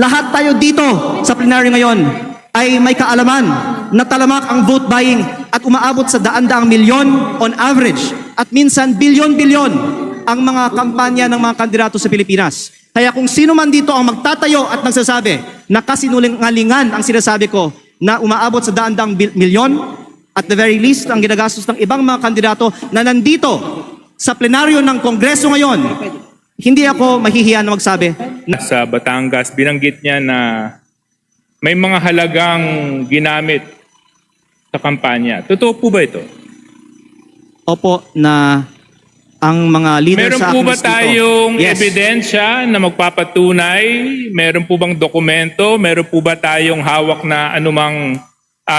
Lahat tayo dito sa plenaryo ngayon ay may kaalaman na talamak ang vote buying at umaabot sa daan-daang milyon on average at minsan bilyon-bilyon ang mga kampanya ng mga kandidato sa Pilipinas. Kaya kung sino man dito ang magtatayo at nagsasabi na kasinungalingan ang sinasabi ko na umaabot sa daan-daang milyon, at the very least ang ginagastos ng ibang mga kandidato na nandito sa plenaryo ng Kongreso ngayon, hindi ako mahihiya na magsabi. Sa Batangas, binanggit niya na may mga halagang ginamit sa kampanya. Totoo po ba ito? Opo, na ang mga leader Meron sa po aking ba distrito- tayong Yes. ebidensya na magpapatunay? Meron po bang dokumento? Meron po ba tayong hawak na anumang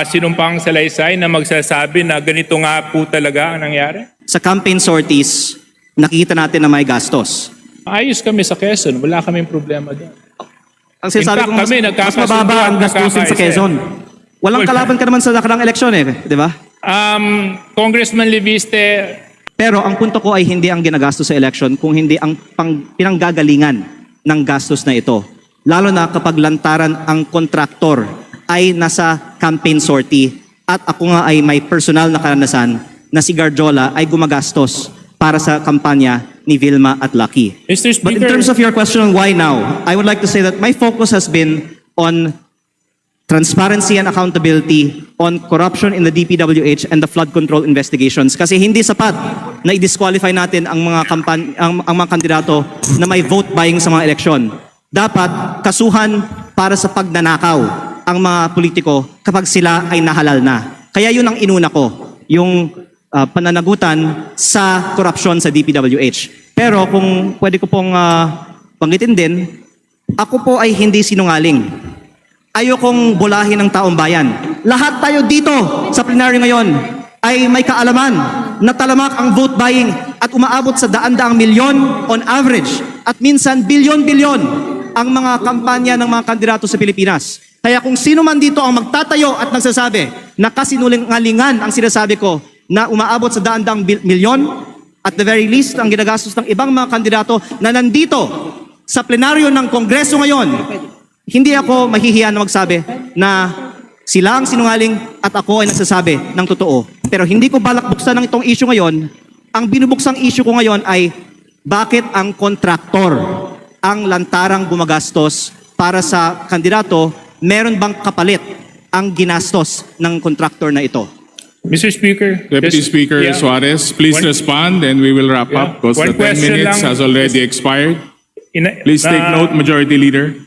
sinumpang salaysay na magsasabi na ganito nga po talaga ang nangyari? Sa campaign sorties, nakikita natin na may gastos. Ayos kami sa Quezon. Wala kaming problema doon. Ang sinasabi In fact, ko, mas kami, mababa ang gastusin sa nagkakaisa. Quezon. Walang kalaban ka naman sa nakarang eleksyon di ba? Congressman Leviste, Pero ang punto ko ay hindi ang ginagastos sa election, kung hindi ang pinanggagalingan ng gastos na ito. Lalo na kapag lantaran ang kontraktor ay nasa campaign sortie at ako nga ay may personal na karanasan na si Garjola ay gumagastos para sa kampanya ni Vilma at Lucky. Mr. But in Speaker, terms of your question on why now, I would like to say that my focus has been on transparency and accountability on corruption in the DPWH and the flood control investigations. Kasi hindi sapat na i-disqualify natin ang mga ang mga kandidato na may vote buying sa mga eleksyon. Dapat kasuhan para sa pagnanakaw ang mga politiko kapag sila ay nahalal na. Kaya yun ang inuna ko, yung pananagutan sa korupsyon sa DPWH. Pero kung pwede ko pong banggitin din, ako po ay hindi sinungaling. Ayokong bulahin ng taong bayan. Lahat tayo dito sa plenaryo ngayon ay may kaalaman na talamak ang vote buying at umaabot sa daan-daang milyon on average at minsan bilyon-bilyon ang mga kampanya ng mga kandidato sa Pilipinas. Kaya kung sino man dito ang magtatayo at nagsasabi na kasinungalingan ang sinasabi ko na umaabot sa daan-daang milyon, at the very least ang ginagastos ng ibang mga kandidato na nandito sa plenaryo ng Kongreso ngayon, hindi ako mahihiya na magsabi na sila ang sinungaling at ako ay nagsasabi ng totoo. Pero hindi ko balak buksan ng itong issue ngayon. Ang binubuksang issue ko ngayon ay bakit ang kontraktor ang lantarang gumagastos para sa kandidato, meron bang kapalit ang ginastos ng kontraktor na ito? Mr. Speaker. Deputy Speaker Suarez, please respond and we will wrap up because One the 10 question minutes lang. has already expired. Please take note, Majority Leader.